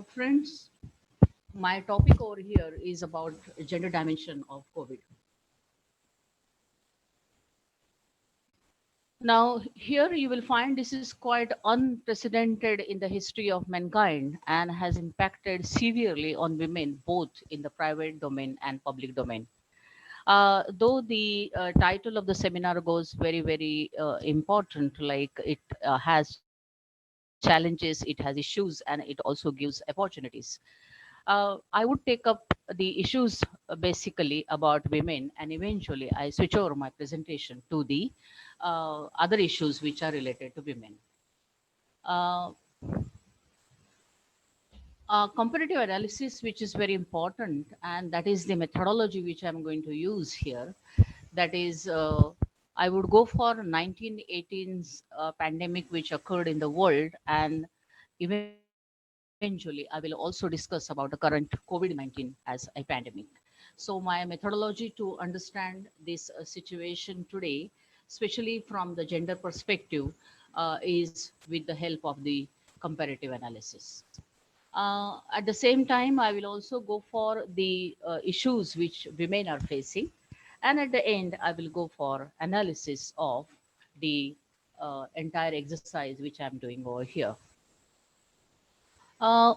Friends, my topic over here is about gender dimension of COVID. Now, here you will find this is quite unprecedented in the history of mankind and has impacted severely on women both in the private domain and public domain. Though the title of the seminar goes very important, like it has challenges, it has issues, and it also gives opportunities. I would take up the issues basically about women, and eventually I switch over my presentation to the other issues which are related to women. Uh, Comparative analysis, which is very important, and that is the methodology which I'm going to use here. That is, I would go for 1918's pandemic which occurred in the world, and eventually I will also discuss about the current COVID-19 as a pandemic. So my methodology to understand this situation today, especially from the gender perspective, is with the help of the comparative analysis. At the same time, I will also go for the issues which women are facing. And at the end, I will go for analysis of the entire exercise which I'm doing over here. Uh,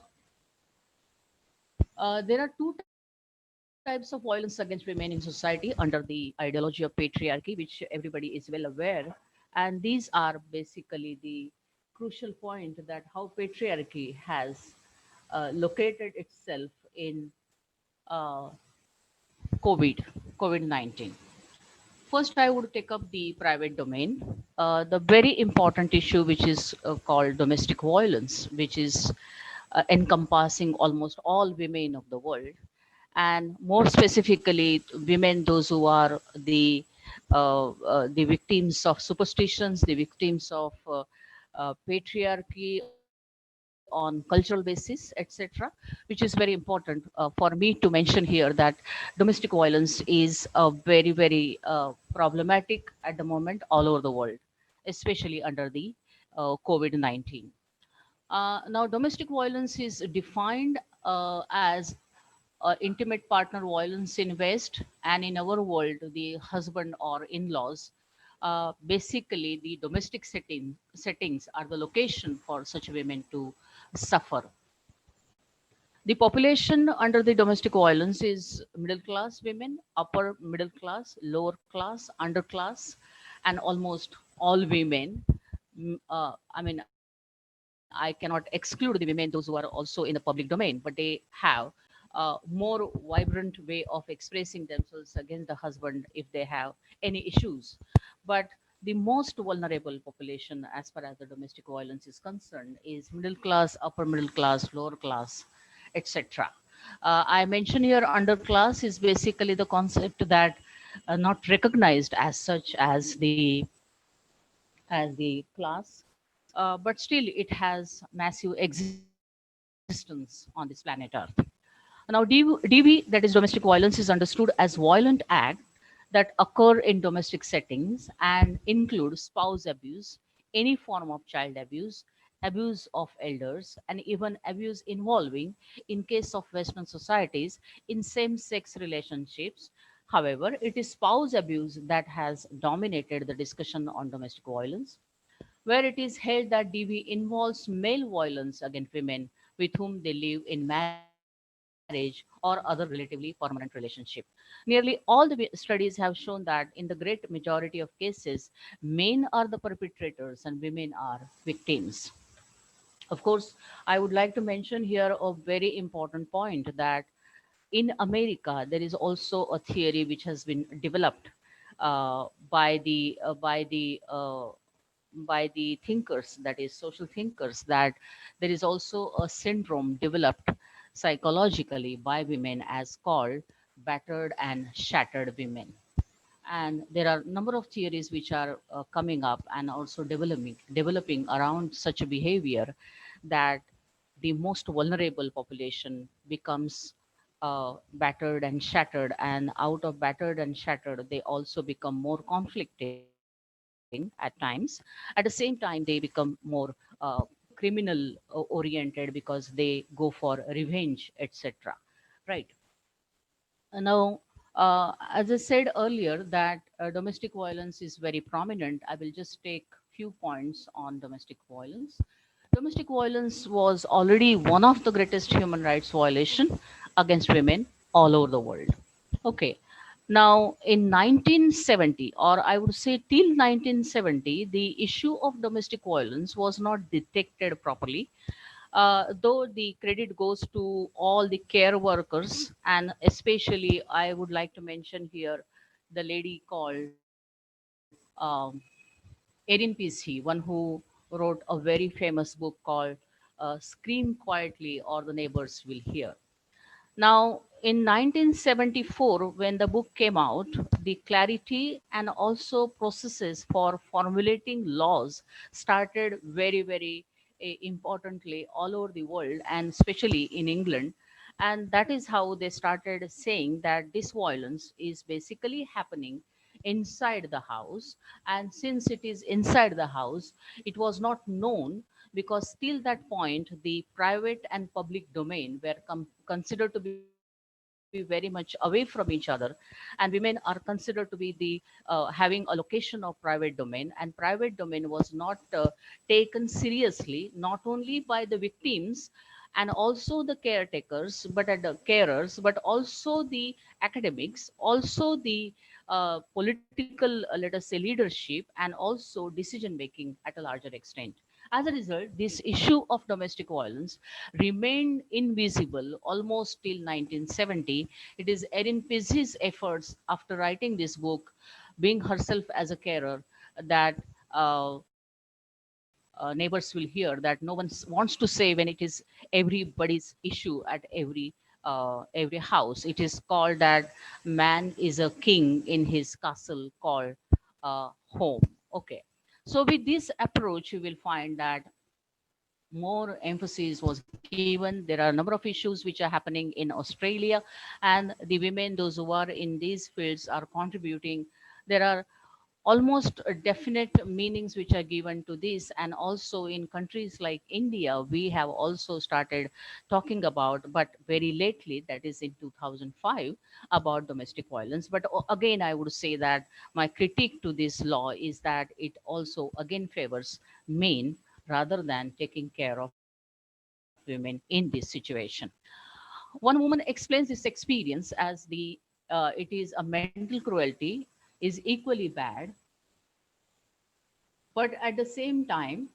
there are two types of violence against women in society under the ideology of patriarchy, which everybody is well aware. And these are basically the crucial point that how patriarchy has located itself in uh, COVID 19. First, I would take up the private domain. The very important issue, which is called domestic violence, which is encompassing almost all women of the world, and more specifically, women those who are the victims of superstitions, the victims of patriarchy on cultural basis, etc., which is very important for me to mention here that domestic violence is very problematic at the moment all over the world, especially under the COVID-19. Now, domestic violence is defined as intimate partner violence in West, and in our world, the husband or in-laws. Basically, the domestic settings are the location for such women to suffer. The population under the domestic violence is middle class women, upper middle class, lower class, underclass, and almost all women. I mean, I cannot exclude the women, those who are also in the public domain, but they have more vibrant way of expressing themselves against the husband if they have any issues. But the most vulnerable population, as far as the domestic violence is concerned, is middle class, upper middle class, lower class, etc. I mention here underclass is basically the concept that not recognized as such as the class, but still it has massive existence on this planet Earth. Now, DV, that is domestic violence, is understood as violent act that occur in domestic settings and include spouse abuse, any form of child abuse, abuse of elders, and even abuse involving, in case of Western societies, in same-sex relationships. However, it is spouse abuse that has dominated the discussion on domestic violence, where it is held that DV involves male violence against women with whom they live in marriage or other relatively permanent relationship. Nearly all the studies have shown that in the great majority of cases, men are the perpetrators and women are victims. Of course, I would like to mention here a very important point that in America there is also a theory which has been developed uh, by the uh, by the uh, by the thinkers, that is social thinkers, that there is also a syndrome developed psychologically by women as called battered and shattered women. And there are a number of theories which are coming up and also developing around such a behavior, that the most vulnerable population becomes battered and shattered, and out of battered and shattered they also become more conflicting at times. At the same time, they become more criminal oriented because they go for revenge, etc. Right. Now, as I said earlier, that domestic violence is very prominent. I will just take few points on domestic violence. Domestic violence was already one of the greatest human rights violation against women all over the world. Okay. Now, in 1970, or I would say till 1970, the issue of domestic violence was not detected properly, though the credit goes to all the care workers, and especially I would like to mention here the lady called Erin Peacey, one who wrote a very famous book called Scream Quietly or the Neighbors Will Hear. Now, in 1974, when the book came out, the clarity and also processes for formulating laws started very, very importantly all over the world and especially in England. And that is how they started saying that this violence is basically happening inside the house. And since it is inside the house, it was not known because till that point the private and public domain were considered to be very much away from each other, and women are considered to be the having a location of private domain, and private domain was not taken seriously not only by the victims and also the caretakers, but at the carers, but also the academics, also the political, let us say, leadership, and also decision making at a larger extent. As a result, this issue of domestic violence remained invisible almost till 1970. It is Erin Pizzi's efforts after writing this book, being herself as a carer, that neighbors will hear, that no one wants to say when it is everybody's issue at every house. It is called that man is a king in his castle called home. Okay. So with this approach, you will find that more emphasis was given. There are a number of issues which are happening in Australia, and the women, those who are in these fields, are contributing. There are almost definite meanings which are given to this, and also in countries like India we have also started talking about, but very lately, that is in 2005, about domestic violence. But again, I would say that my critique to this law is that it also again favors men rather than taking care of women in this situation. One woman explains this experience as it is a mental cruelty is equally bad, but at the same time,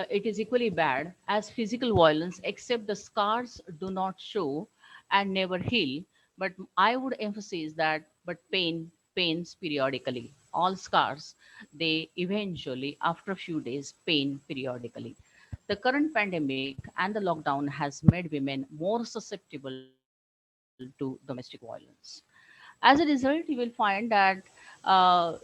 it is equally bad as physical violence, except the scars do not show and never heal. But I would emphasize that, but pain pains periodically. All scars, they eventually, after a few days, pain periodically. The current pandemic and the lockdown has made women more susceptible to domestic violence. As a result, you will find that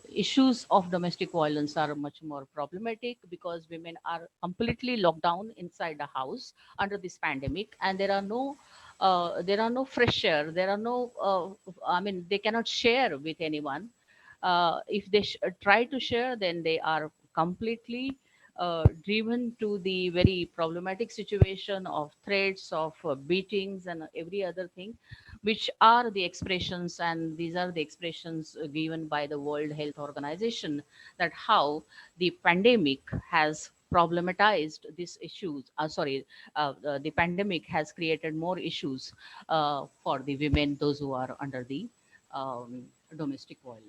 issues of domestic violence are much more problematic because women are completely locked down inside the house under this pandemic, and there are no fresh air. There are no. I mean, they cannot share with anyone. If they try to share, then they are completely driven to the very problematic situation of threats, of beatings, and every other thing, which are the expressions, and these are the expressions given by the World Health Organization, that how the pandemic has problematized these issues. The pandemic has created more issues for the women, those who are under the um, domestic violence.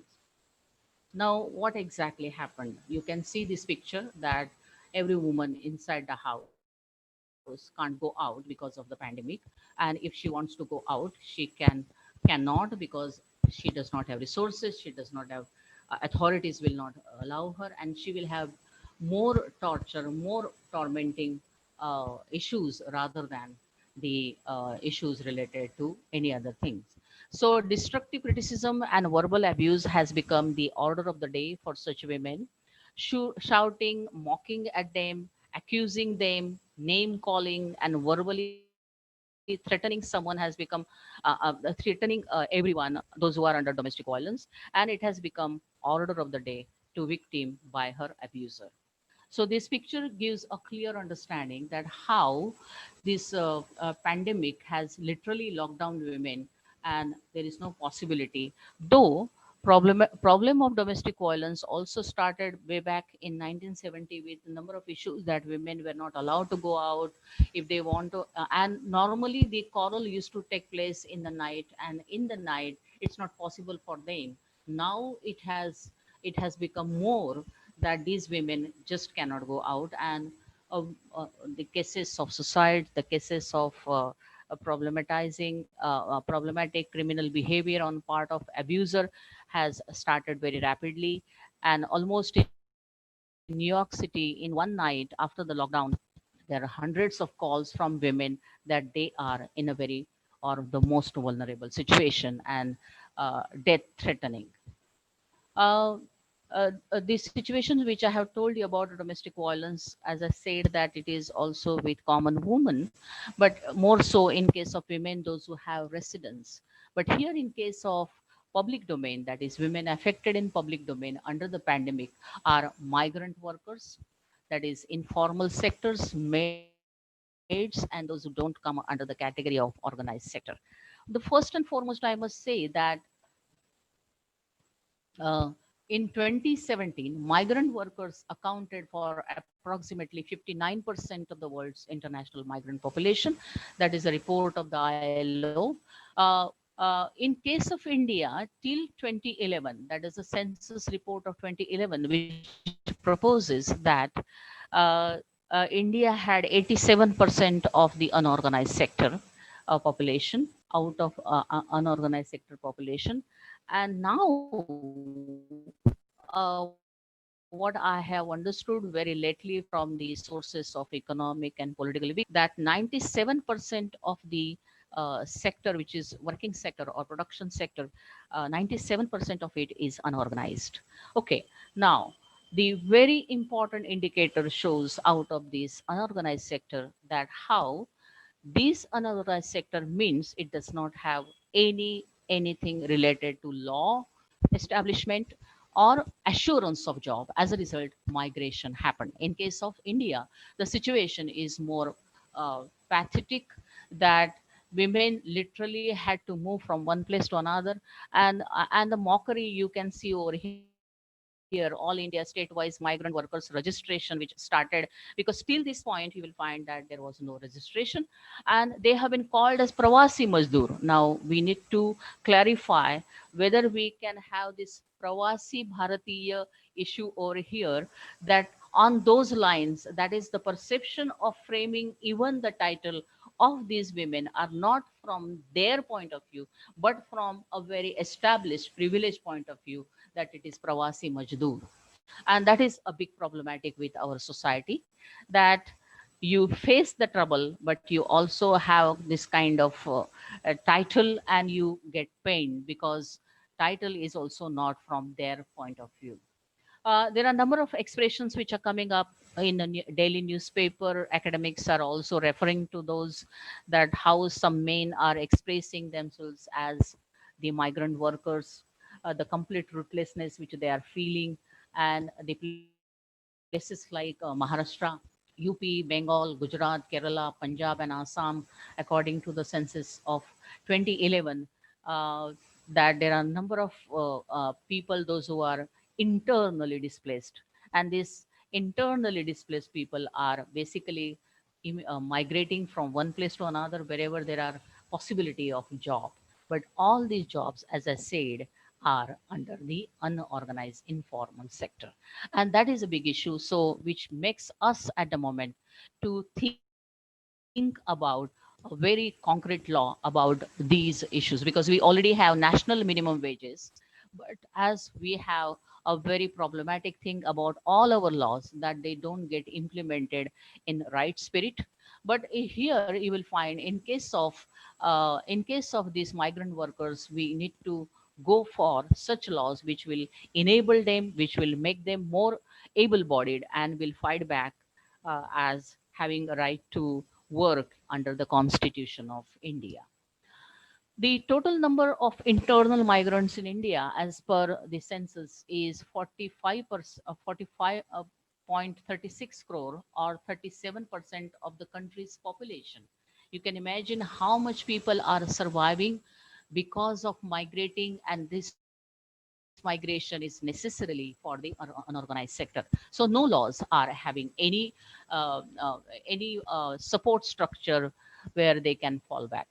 Now, what exactly happened? You can see this picture that every woman inside the house can't go out because of the pandemic, and if she wants to go out, she cannot because she does not have resources. She does not have authorities will not allow her, and she will have more torture, more tormenting issues rather than the issues related to any other things. So, destructive criticism and verbal abuse has become the order of the day for such women. Shouting, mocking at them, accusing them, name calling, and verbally threatening someone has become threatening everyone, those who are under domestic violence, and it has become order of the day to victim by her abuser. So this picture gives a clear understanding that how this pandemic has literally locked down women, and there is no possibility. Though problem of domestic violence also started way back in 1970 with a number of issues that women were not allowed to go out if they want to, and normally the quarrel used to take place in the night, and in the night it's not possible for them. Now it has become more that these women just cannot go out, and uh, uh, the cases of suicide, the cases of problematic criminal behavior on part of abuser has started very rapidly. And almost in New York City, in one night after the lockdown, there are hundreds of calls from women that they are in a very or the most vulnerable situation, and death threatening. uh, the situations which I have told you about domestic violence, as I said, that it is also with common women, but more so in case of women, those who have residence. But here, in case of public domain, that is, women affected in public domain under the pandemic are migrant workers, that is, informal sectors, maids, and those who don't come under the category of organized sector. The first and foremost, I must say that uh, in 2017, migrant workers accounted for approximately 59% of the world's international migrant population. That is a report of the ILO. Uh, in case of India, till 2011, that is a census report of 2011, which proposes that uh, India had 87% of the unorganized sector population out of unorganized sector population. And now, what I have understood very lately from the sources of economic and political economic that 97% of the sector, which is working sector or production sector, 97% of it is unorganized. Okay, now the very important indicator shows out of this unorganized sector that how this unorganized sector means it does not have anything related to law establishment or assurance of job. As a result, migration happened. In case of India, the situation is more pathetic, that women literally had to move from one place to another, and the mockery you can see over here, all India state-wise migrant workers registration, which started, because till this point you will find that there was no registration, and they have been called as pravasi mazdoor. Now we need to clarify whether we can have this pravasi bharatiya issue over here, that on those lines, that is the perception of framing even the title of these women are not from their point of view, but from a very established privileged point of view, that it is pravasi majdoor. And that is a big problematic with our society, that you face the trouble, but you also have this kind of title, and you get pain because title is also not from their point of view. There are a number of expressions which are coming up in a daily newspaper. Academics are also referring to those, that how some men are expressing themselves as the migrant workers, the complete ruthlessness which they are feeling, and the places like Maharashtra, UP, Bengal, Gujarat, Kerala, Punjab, and Assam, according to the census of 2011, uh, that there are a number of people, those who are internally displaced. And these internally displaced people are basically migrating from one place to another wherever there are possibility of job. But all these jobs, as I said, are under the unorganized informal sector, and that is a big issue, so which makes us at the moment to think about a very concrete law about these issues, because we already have national minimum wages, but as we have a very problematic thing about all our laws, that they don't get implemented in right spirit. But here you will find, in case of these migrant workers, we need to go for such laws which will enable them, which will make them more able bodied, and will fight back as having a right to work under the constitution of India. The total number of internal migrants in India, as per the census, is 45%, 45. 0.36 crore or 37% of the country's population. You can imagine how much people are surviving because of migrating, and this migration is necessarily for the unorganized sector. So no laws are having any support structure where they can fall back.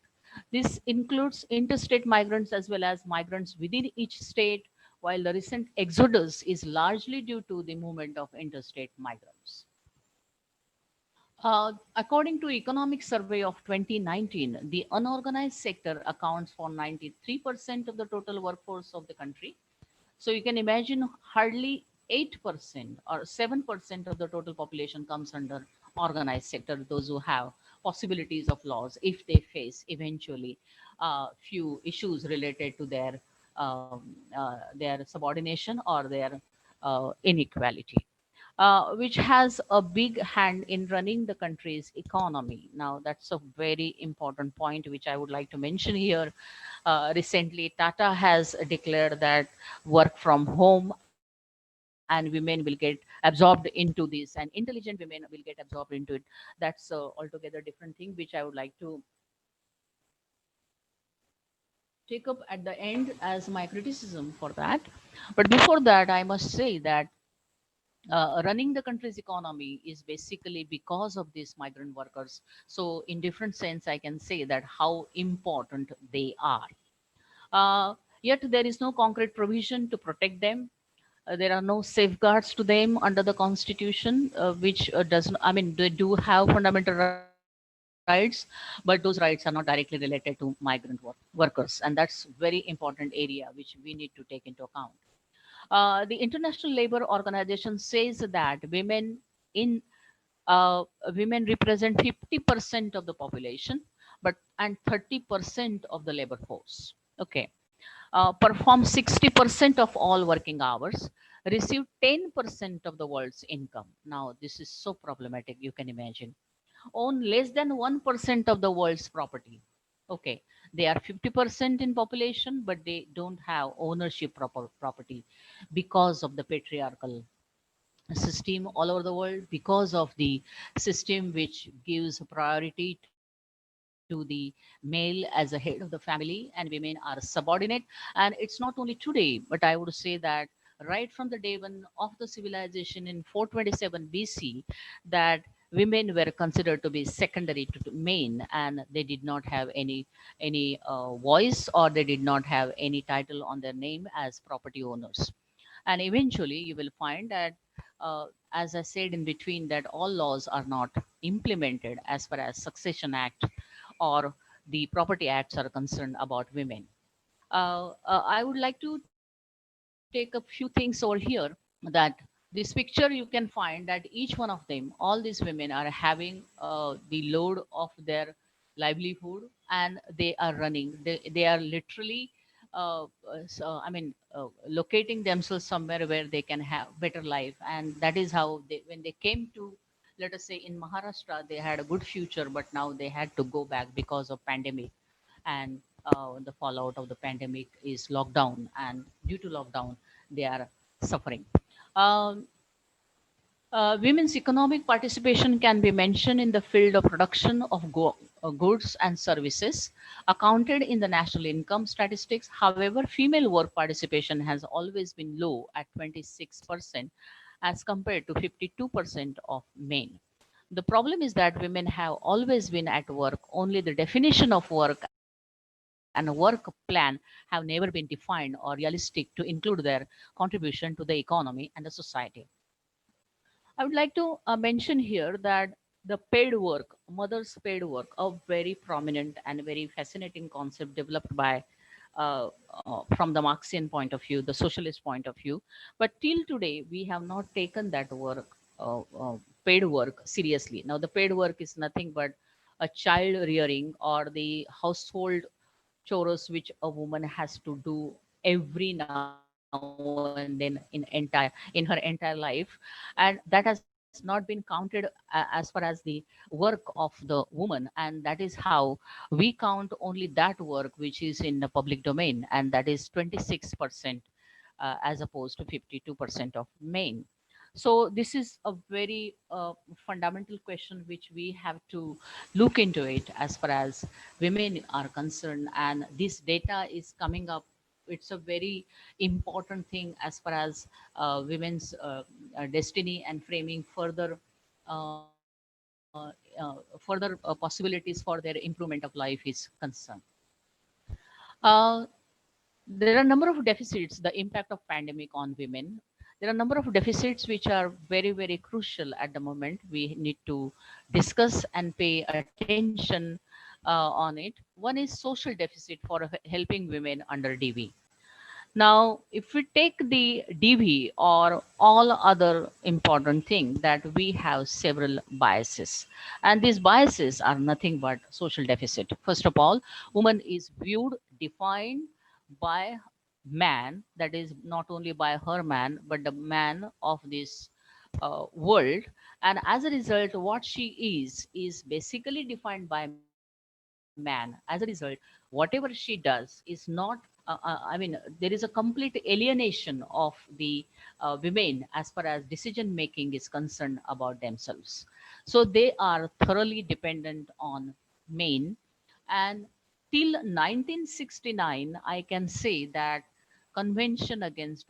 This includes interstate migrants as well as migrants within each state, while the recent exodus is largely due to the movement of interstate migrants. According to Economic Survey of 2019, the unorganized sector accounts for 93% of the total workforce of the country. So you can imagine hardly 8% or 7% of the total population comes under organized sector, those who have possibilities of laws if they face eventually few issues related to their subordination or their inequality, which has a big hand in running the country's economy. Now, that's a very important point which I would like to mention here. Recently, Tata has declared that work from home and women will get absorbed into this, and intelligent women will get absorbed into it. That's altogether different thing which I would like to take up at the end as my criticism for that. But before that, I must say that running the country's economy is basically because of these migrant workers. So, in different sense, I can say that how important they are. Yet there is no concrete provision to protect them. There are no safeguards to them under the constitution, which does not, I mean, they do have fundamental rights, but those rights are not directly related to workers. And that's very important area which we need to take into account. The International Labor Organization says that in uh, women represent 50% of the population, but and 30% of the labor force. Okay, perform 60% of all working hours, receive 10% of the world's income. Now, this is so problematic, you can imagine. Own less than 1% of the world's property. Okay, they are 50% in population, but they don't have ownership property because of the patriarchal system all over the world, because of the system which gives priority to the male as a head of the family, and women are subordinate. And it's not only today, but I would say that right from the day one of the civilization in 427 BC, that women were considered to be secondary to main, and they did not have any voice, or they did not have any title on their name as property owners. And eventually you will find that, uh, as I said in between, that all laws are not implemented as far as succession act or the property acts are concerned about women. I would like to take a few things over here, that this picture you can find that each one of them, all these women are having the load of their livelihood, and they are running, they are literally locating themselves somewhere where they can have better life. And that is how they, when they came to, let us say, in Maharashtra, they had a good future, but now they had to go back because of pandemic. And the fallout of the pandemic is lockdown, and due to lockdown they are suffering. um, Women's economic participation can be mentioned in the field of production of goods and services, accounted in the national income statistics. However, female work participation has always been low at 26% as compared to 52% of men. The problem is that women have always been at work, only the definition of work and a work plan have never been defined or realistic to include their contribution to the economy and the society. I would like to mention here that the paid work, mother's paid work, a very prominent and very fascinating concept developed by, from the Marxian point of view, the socialist point of view. But till today, we have not taken that work, paid work, seriously. Now, the paid work is nothing but a child rearing or the household chores which a woman has to do every now and then in her entire life, and that has not been counted as far as the work of the woman. And that is how we count only that work which is in the public domain, and that is 26%, as opposed to 52% of men. So this is a very fundamental question which we have to look into it as far as women are concerned, and this data is coming up. It's a very important thing as far as women's destiny and framing uh, further possibilities for their improvement of life is concerned. Uh, there are a number of deficits, the impact of pandemic on women. There are a number of deficits which are very, very crucial at the moment. We need to discuss and pay attention on it. One is social deficit for helping women under DV. Now, if we take the DV or all other important thing, that we have several biases, and these biases are nothing but social deficit. First of all, woman is viewed, defined by man, that is not only by her man, but the man of this world, and as a result, what she is basically defined by man. As a result, whatever she does is not I mean, there is a complete alienation of the women as far as decision making is concerned about themselves. So they are thoroughly dependent on men. And till 1969, I can say that Convention Against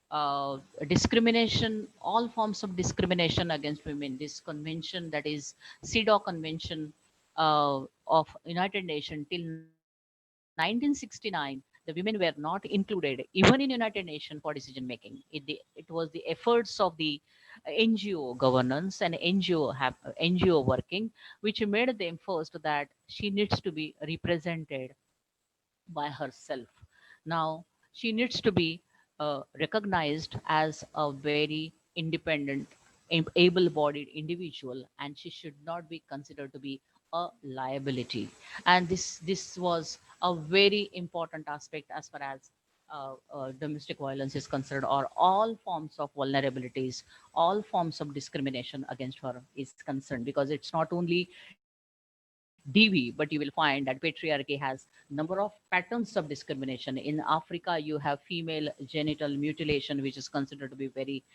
uh, Discrimination, all forms of discrimination against women, this convention, that is CEDAW Convention of United Nations, till 1969, the women were not included even in United Nations for decision making. It was the efforts of the NGO governance and NGO working, which made them first that she needs to be represented by herself. Now, she needs to be recognized as a very independent, able bodied individual, and she should not be considered to be a liability. And this was a very important aspect as far as domestic violence is concerned, or all forms of vulnerabilities, all forms of discrimination against her is concerned, because it's not only DV, but you will find that patriarchy has number of patterns of discrimination. In Africa, you have female genital mutilation, which is considered to be very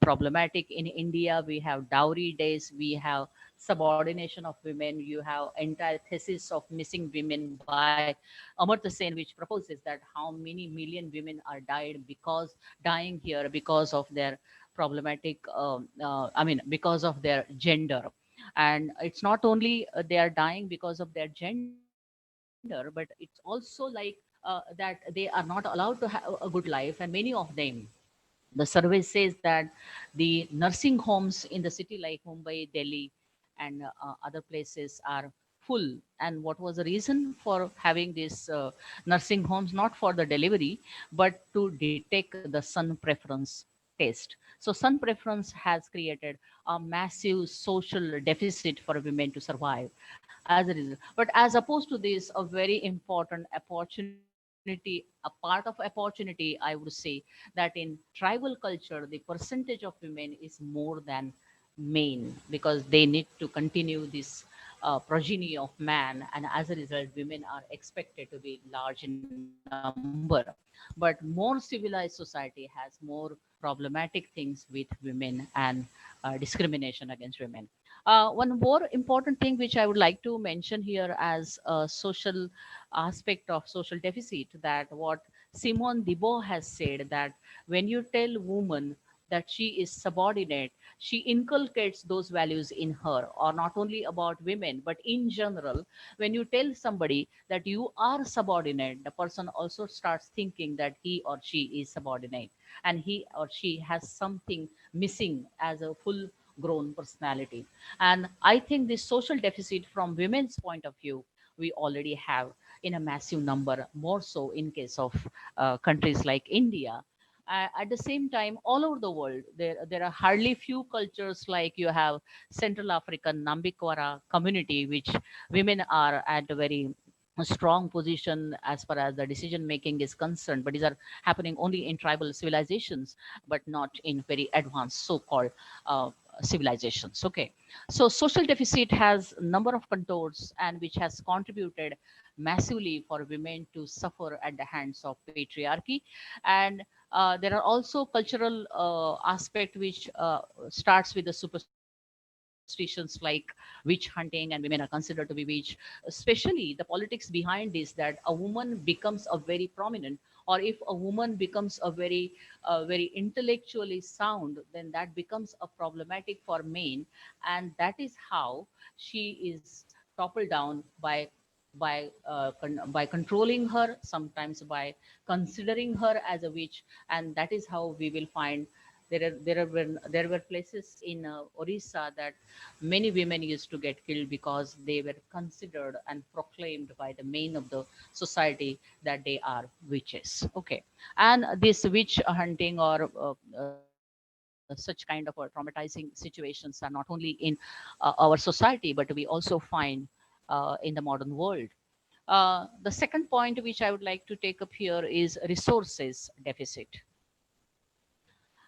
problematic. In India, we have dowry days, we have subordination of women, you have entire thesis of missing women by Amartya Sen, which proposes that how many million women are dying here because of their problematic, because of their gender. And it's not only they are dying because of their gender, but it's also like that they are not allowed to have a good life, and many of them, the survey says that the nursing homes in the city like Mumbai, Delhi, and other places are full. And what was the reason for having these nursing homes? Not for the delivery, but to detect the sun preference test. So sun preference has created a massive social deficit for women to survive as a result. But as opposed to this, a very important opportunity, a part of opportunity, I would say, that in tribal culture, the percentage of women is more than men, because they need to continue this progeny of man, and as a result, women are expected to be large in number. But more civilized society has more problematic things with women and discrimination against women. One more important thing which I would like to mention here as a social aspect of social deficit, that what Simone Debo has said, that when you tell woman that she is subordinate, she inculcates those values in her, or not only about women, but in general. When you tell somebody that you are subordinate, the person also starts thinking that he or she is subordinate, and he or she has something missing as a full grown personality. And I think this social deficit from women's point of view, we already have in a massive number, more so in case of countries like India. At the same time, all over the world, there are hardly few cultures, like you have Central African Nambikwara community, which women are at a very strong position as far as the decision making is concerned, but these are happening only in tribal civilizations, but not in very advanced so-called uh, civilizations. Okay, so social deficit has a number of contours, and which has contributed massively for women to suffer at the hands of patriarchy. And There are also cultural aspect which starts with the superstitions like witch hunting, and women are considered to be witch. Especially the politics behind this, that a woman becomes a very prominent, or if a woman becomes a very intellectually sound, then that becomes a problematic for men, and that is how she is toppled down by controlling her, sometimes by considering her as a witch. And that is how we will find there were places in Orissa that many women used to get killed because they were considered and proclaimed by the men of the society that they are witches. Okay, and this witch hunting or such kind of traumatizing situations are not only in our society, but we also find in the modern world. The second point which I would like to take up here is resources deficit.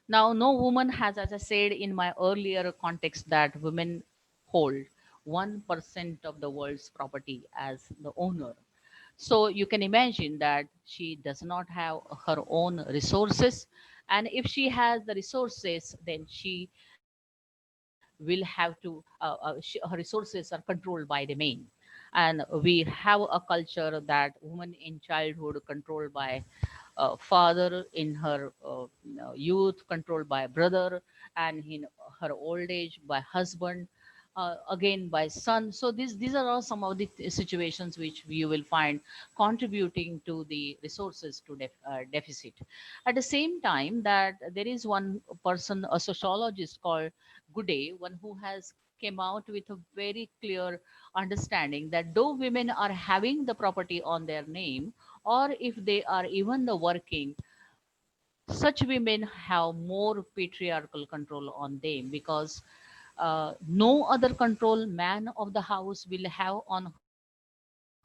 Now, no woman has, as I said in my earlier context, that women hold 1% of the world's property as the owner. So you can imagine that she does not have her own resources. And if she has the resources, then she will have to, her resources are controlled by the men. And we have a culture that women in childhood controlled by father, in her youth controlled by brother, and in her old age by husband, again by son. So these are all some of the situations which you will find contributing to the resources to deficit. At the same time, that there is one person, a sociologist called Gooday, one who has came out with a very clear understanding that though women are having the property on their name, or if they are even the working, such women have more patriarchal control on them, because no other control man of the house will have on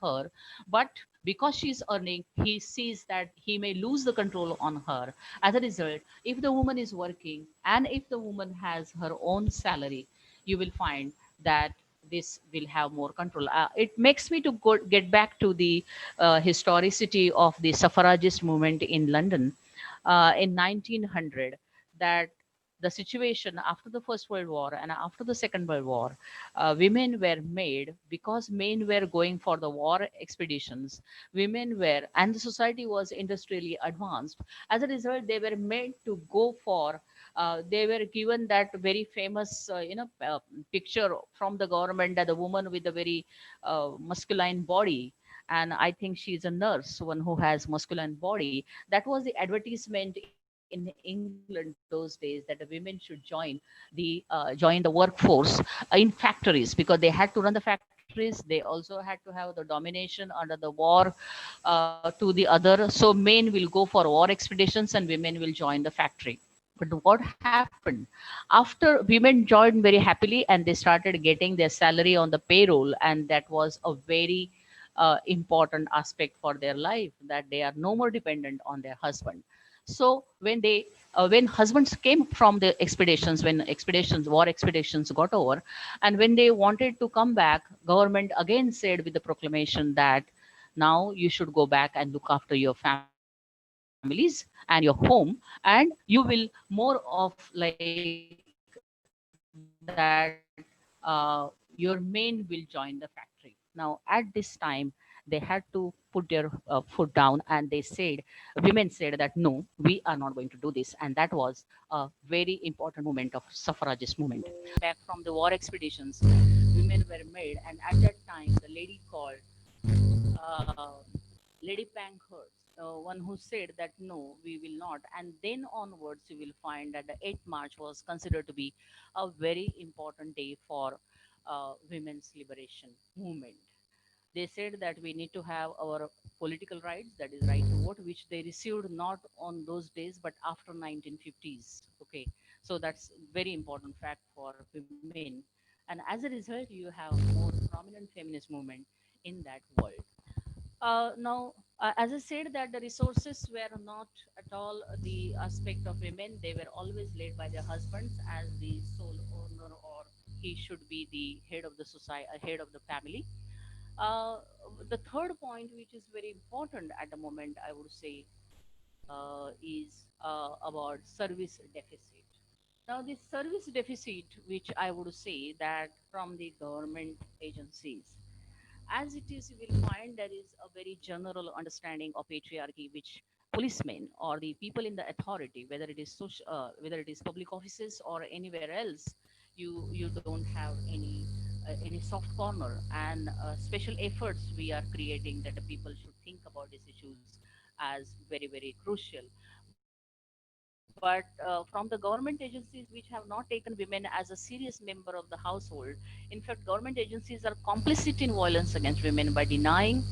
her. But because she is earning, he sees that he may lose the control on her. As a result, if the woman is working and if the woman has her own salary, you will find that this will have more control. It makes me to get back to the historicity of the suffragist movement in London in 1900, that the situation after the First World War and after the Second World War, women were made, because men were going for the war expeditions, women were, and the society was industrially advanced. As a result, they were made to go for, they were given that very famous, picture from the government, that the woman with a very masculine body, and I think she's a nurse, one who has masculine body. That was the advertisement in England those days, that the women should join the workforce in factories, because they had to run the factories. They also had to have the domination under the war to the other. So men will go for war expeditions and women will join the factory. But what happened after women joined very happily and they started getting their salary on the payroll, and that was a very important aspect for their life, that they are no more dependent on their husband. So when husbands came from the expeditions, when expeditions, war expeditions got over, and when they wanted to come back, government again said with the proclamation that now you should go back and look after your families and your home, and you will more of like that, your men will join the factory. Now at this time, they had to put their foot down, and they said, women said that no, we are not going to do this. And that was a very important moment of suffragist movement. Back from the war expeditions, women were made, and at that time the lady called uh, Lady Pankhurst, one who said that no, we will not. And then onwards, you will find that the 8th March was considered to be a very important day for women's liberation movement. They said that we need to have our political rights, that is right to vote, which they received not on those days but after 1950s. Okay, so that's very important fact for women. And as a result, you have more prominent feminist movement in that world. Now, as I said, that the resources were not at all the aspect of women. They were always led by their husbands as the sole owner, or he should be the head of the society, head of the family. Uh, the third point, which is very important at the moment, I would say, is about service deficit. Now, this service deficit, which I would say that from the government agencies, as it is, you will find there is a very general understanding of patriarchy, which policemen or the people in the authority, whether it is whether it is public offices or anywhere else, you don't have any soft corner and special efforts we are creating that the people should think about these issues as very crucial. But from the government agencies which have not taken women as a serious member of the household, in fact, government agencies are complicit in violence against women by denying,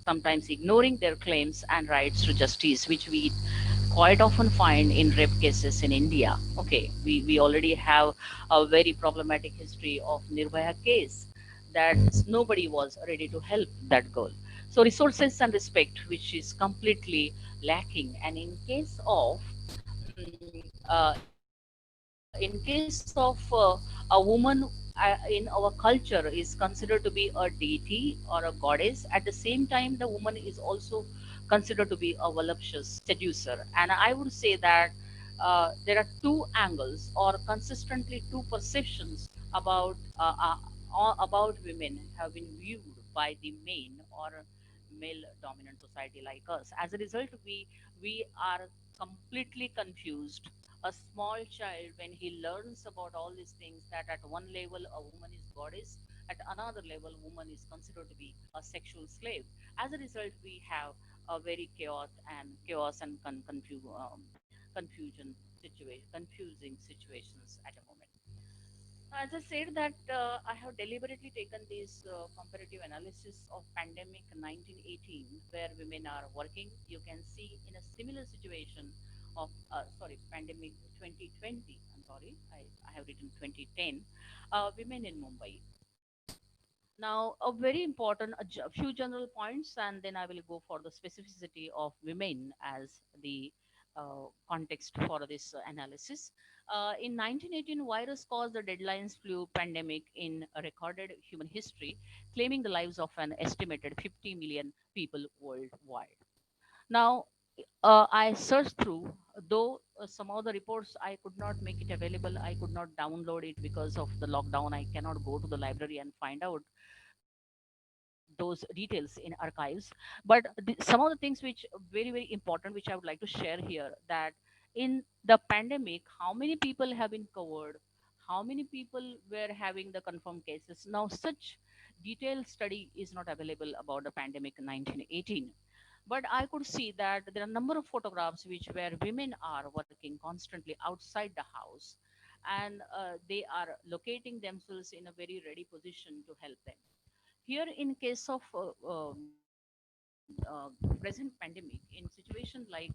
sometimes ignoring their claims and rights to justice, which we quite often find in rape cases in India. Okay, we already have a very problematic history of Nirbhaya case that nobody was ready to help that girl. So resources and respect, which is completely lacking. And in case of in case of a woman in our culture is considered to be a deity or a goddess. At the same time, the woman is also considered to be a voluptuous seducer. And I would say that there are two angles or consistently two perceptions about about women have been viewed by the main or male dominant society like us. As a result, we are completely confused. A small child, when he learns about all these things, that at one level a woman is goddess, at another level woman is considered to be a sexual slave. As a result, we have a very chaos and confusion situation, confusing situations at a moment. As I said that I have deliberately taken this comparative analysis of pandemic 1918, where women are working. You can see in a similar situation of pandemic 2020. I'm sorry, I have written 2010. Women in Mumbai. Now, a very important, a few general points, and then I will go for the specificity of women as the context for this analysis. In 1918, virus caused the deadlines flu pandemic in a recorded human history, claiming the lives of an estimated 50 million people worldwide. Now, I searched through, though some of the reports I could not make it available. I could not download it because of the lockdown. I cannot go to the library and find out those details in archives. But some of the things which very important, which I would like to share here, that in the pandemic, how many people have been covered, how many people were having the confirmed cases. Now, such detailed study is not available about the pandemic 1918, but I could see that there are a number of photographs which where women are working constantly outside the house, and they are locating themselves in a very ready position to help them. Here, in case of present pandemic, in situation like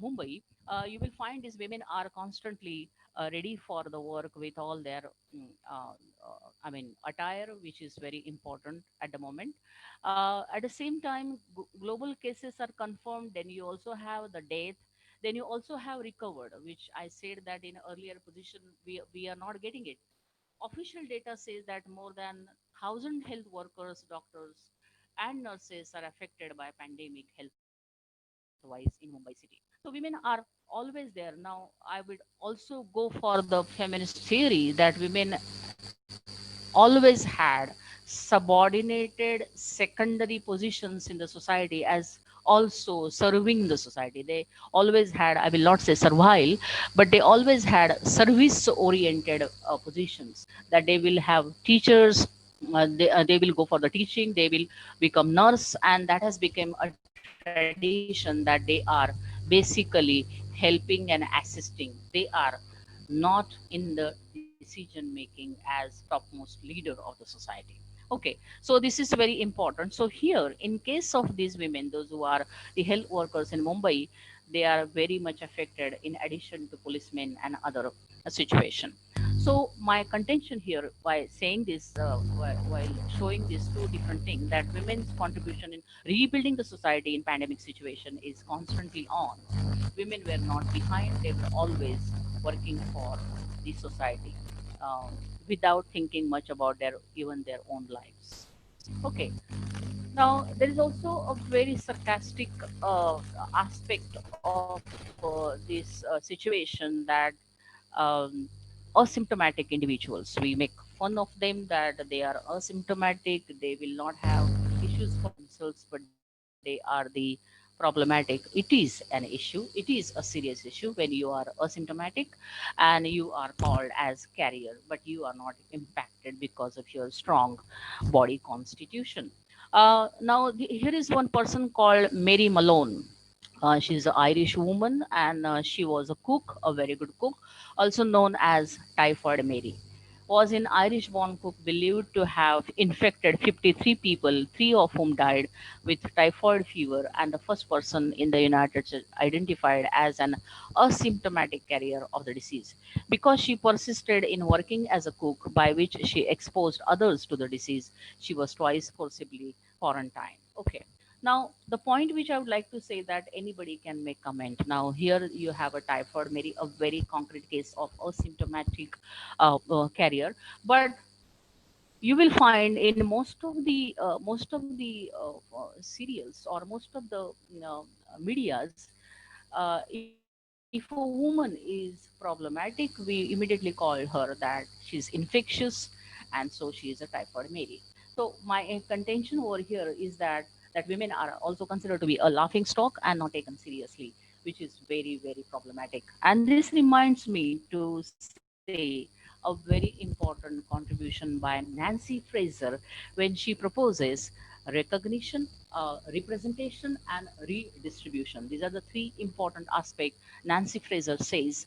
Mumbai, you will find these women are constantly ready for the work with all their, mm, uh, attire, which is very important at the moment. At the same time, global cases are confirmed. Then you also have the death. Then you also have recovered, which I said that in earlier position we are not getting it. Official data says that more than 1,000 health workers, doctors, and nurses are affected by pandemic health-wise in Mumbai city. So women are always there. Now, I would also go for the feminist theory that women always had subordinated secondary positions in the society as also serving the society. They always had, I will not say servile, but they always had service oriented positions, that they will have teachers, they will go for the teaching, they will become nurse, and that has become a tradition that they are basically helping and assisting. They are not in the decision making as topmost leader of the society. Okay, so this is very important. So here, in case of these women, those who are the health workers in Mumbai, they are very much affected in addition to policemen and other situation. So my contention here by saying this, while showing these two different things, that women's contribution in rebuilding the society in pandemic situation is constantly on. Women were not behind; they were always working for the society, um, without thinking much about their even their own lives. Okay, Now, there is also a very sarcastic aspect of this situation that asymptomatic individuals, we make fun of them that they are asymptomatic, they will not have issues for themselves, but they are the problematic. It is an issue, it is a serious issue when you are asymptomatic and you are called as carrier, but you are not impacted because of your strong body constitution. Now, here is one person called Mary Malone. She's an Irish woman, and she was a cook, a very good cook, also known as Typhoid Mary. Was an Irish-born cook believed to have infected 53 people, three of whom died with typhoid fever, and the first person in the United States identified as an asymptomatic carrier of the disease. Because she persisted in working as a cook, by which she exposed others to the disease, she was twice forcibly quarantined. Okay. Now, the point which I would like to say that anybody can make comment. Now, here you have a typhoid, Mary, a very concrete case of asymptomatic carrier, but you will find in most of the serials or most of the medias, if a woman is problematic, we immediately call her that she's infectious, and so she is a typhoid Mary. So my contention over here is that women are also considered to be a laughing stock and not taken seriously, which is very, very problematic. And this reminds me to say a very important contribution by Nancy Fraser when she proposes recognition, representation, and redistribution. These are the three important aspects Nancy Fraser says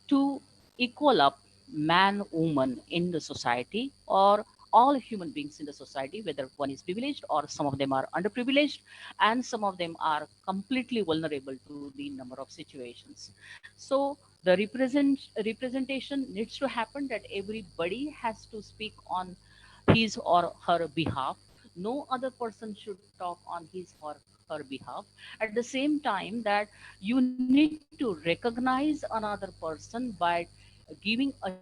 to equal up man, woman in the society, or all human beings in the society, whether one is privileged or some of them are underprivileged, and some of them are completely vulnerable to the number of situations. So the representation needs to happen that everybody has to speak on his or her behalf. No other person should talk on his or her behalf. At the same time, that you need to recognize another person by giving a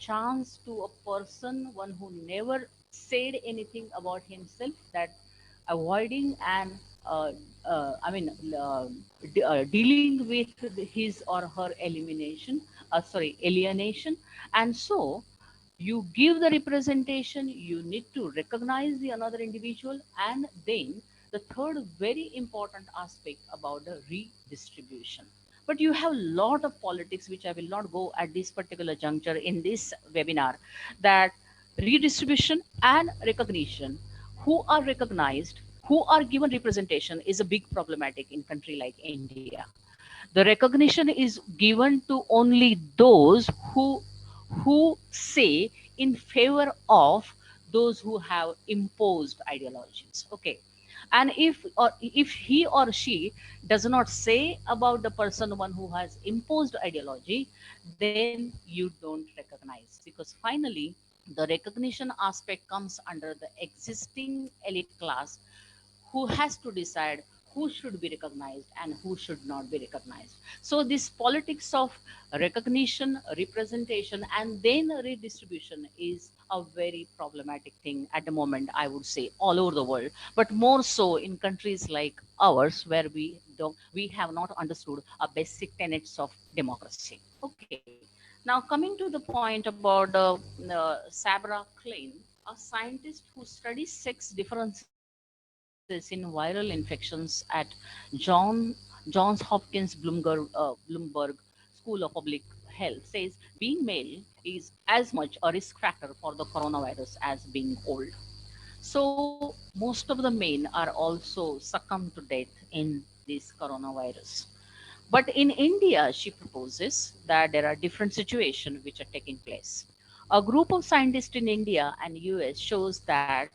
chance to a person, one who never said anything about himself, that avoiding and uh, I mean, dealing with his or her alienation, and so you give the representation, you need to recognize the another individual, and then the third very important aspect about the redistribution. But you have a lot of politics which I will not go at this particular juncture in this webinar, that redistribution and recognition, who are recognized, who are given representation, is a big problematic in country like India. The recognition is given to only those who say in favor of those who have imposed ideologies. Okay. And if he or she does not say about the person one who has imposed ideology, then you don't recognize, because finally the recognition aspect comes under the existing elite class, who has to decide who should be recognized and who should not be recognized. So this politics of recognition, representation, and then redistribution is a very problematic thing at the moment, I would say, all over the world, but more so in countries like ours, where we have not understood a basic tenets of democracy. Okay. Now, coming to the point about Sabra Klein, a scientist who studies sex differences in viral infections at Johns Hopkins Bloomberg School of Public Health, says being male is as much a risk factor for the coronavirus as being old. So most of the men are also succumb to death in this coronavirus. But in India, she proposes that there are different situations which are taking place. A group of scientists in India and US shows that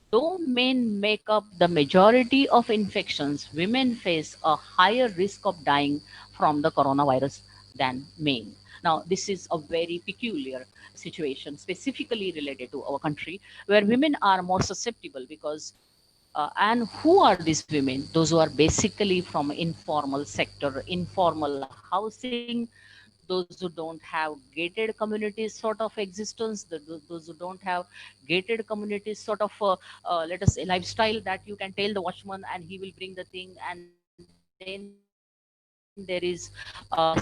though men make up the majority of infections, women face a higher risk of dying from the coronavirus than men. Now, this is a very peculiar situation, specifically related to our country, where women are more susceptible because and who are these women? Those who are basically from informal sector, informal housing, those who don't have gated communities sort of existence, those who don't have gated communities sort of let us say lifestyle, that you can tell the watchman and he will bring the thing, and then there is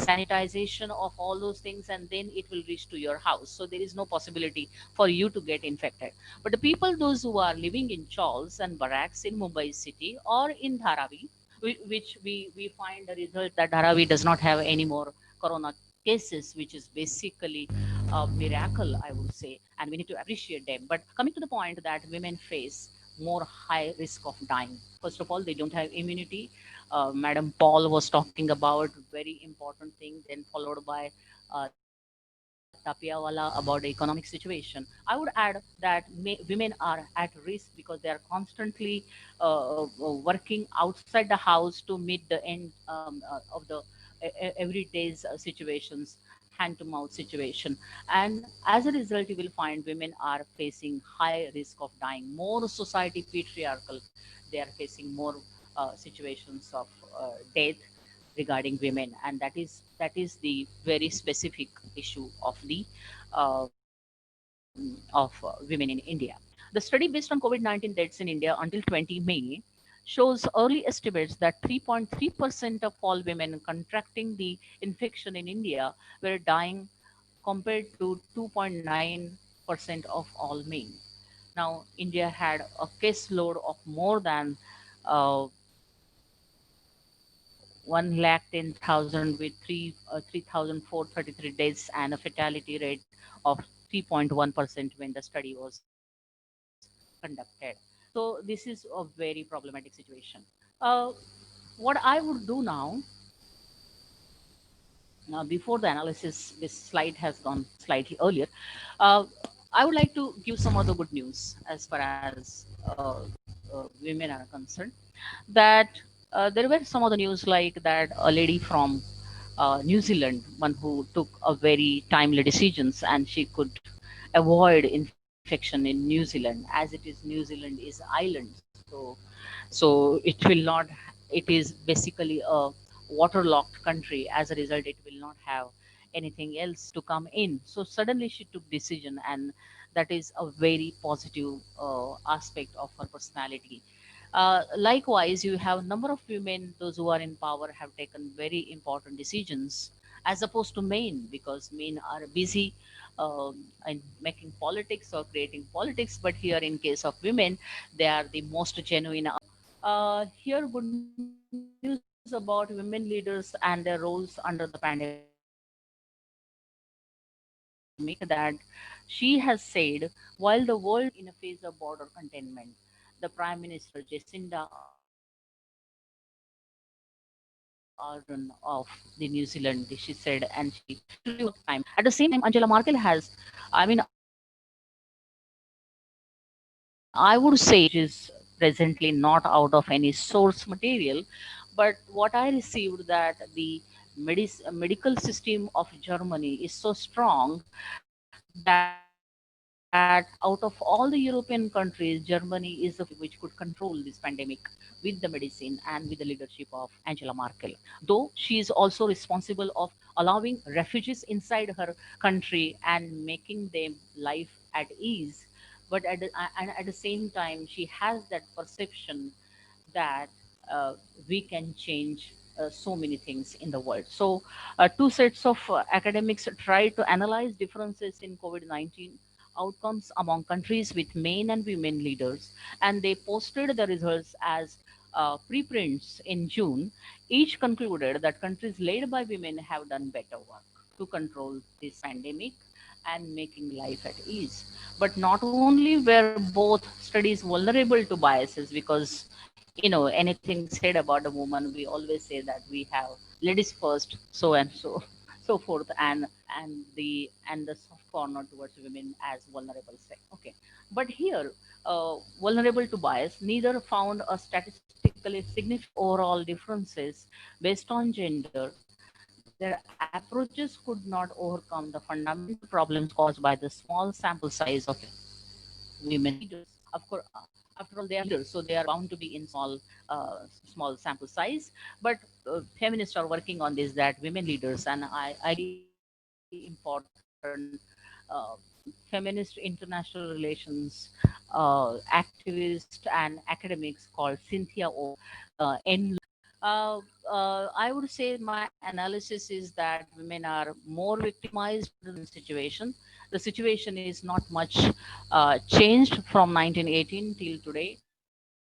sanitization of all those things, and then it will reach to your house. So there is no possibility for you to get infected. But the people, those who are living in chawls and barracks in Mumbai city or in Dharavi, which we find the result that Dharavi does not have any more corona cases, which is basically a miracle, I would say, and we need to appreciate them. But coming to the point that women face more high risk of dying. First of all, they don't have immunity. Madam Paul was talking about very important thing, then followed by Tapiawala about the economic situation. I would add that women are at risk because they are constantly working outside the house to meet the end of the everyday's situations, hand to mouth situation. And as a result, you will find women are facing high risk of dying. More society patriarchal, they are facing more situations of death regarding women, and that is the very specific issue of the of women in India. The study based on COVID-19 deaths in India until 20 May shows early estimates that 3.3% of all women contracting the infection in India were dying, compared to 2.9% of all men. Now, India had a caseload of more than uh, 1,10,000 with 3,433 deaths and a fatality rate of 3.1% when the study was conducted. So this is a very problematic situation. Uh, what I would do now, before the analysis, this slide has gone slightly earlier. Uh, I would like to give some other good news as far as women are concerned. That there were some other news like that a lady from New Zealand, one who took a very timely decisions, and she could avoid infection in New Zealand. As it is, New Zealand is island, so it will not. It is basically a waterlogged country. As a result, it will not have anything else to come in. So suddenly she took decision, and that is a very positive aspect of her personality. Likewise, you have number of women, those who are in power, have taken very important decisions as opposed to men, because men are busy in making politics or creating politics. But here, in case of women, they are the most genuine. Here, good news about women leaders and their roles under the pandemic, that she has said, while the world is in a phase of border containment, the Prime Minister Jacinda Ardern of New Zealand, she said, and she took a very timely decision. She took a very timely decision, and that is a very positive aspect. At the same time, Angela Merkel has, I would say, which is presently not out of any source material, but what I received that the medical system of Germany is so strong that out of all the European countries, Germany is the few which could control this pandemic with the medicine and with the leadership of Angela Merkel. Though she is also responsible of allowing refugees inside her country and making them life at ease, but at the same time, she has that perception that uh, we can change so many things in the world. So, two sets of academics try to analyze differences in COVID-19 outcomes among countries with men and women leaders, and they posted the results as preprints in June. Each concluded that countries led by women have done better work to control this pandemic and making life at ease. But not only were both studies vulnerable to biases, because anything said about a woman, we always say that we have ladies first, so and so, so forth, and the soft corner towards women as vulnerable sex. Okay, but here, vulnerable to bias, neither found a statistically significant overall differences based on gender. Their approaches could not overcome the fundamental problems caused by the small sample size of women leaders. After all, they are leaders, so they are bound to be in small sample size. But feminists are working on this, that women leaders, and I agree very important feminist international relations activist and academics called Cynthia N. I would say my analysis is that women are more victimized under the situation. The situation is not much changed from 1918 till today.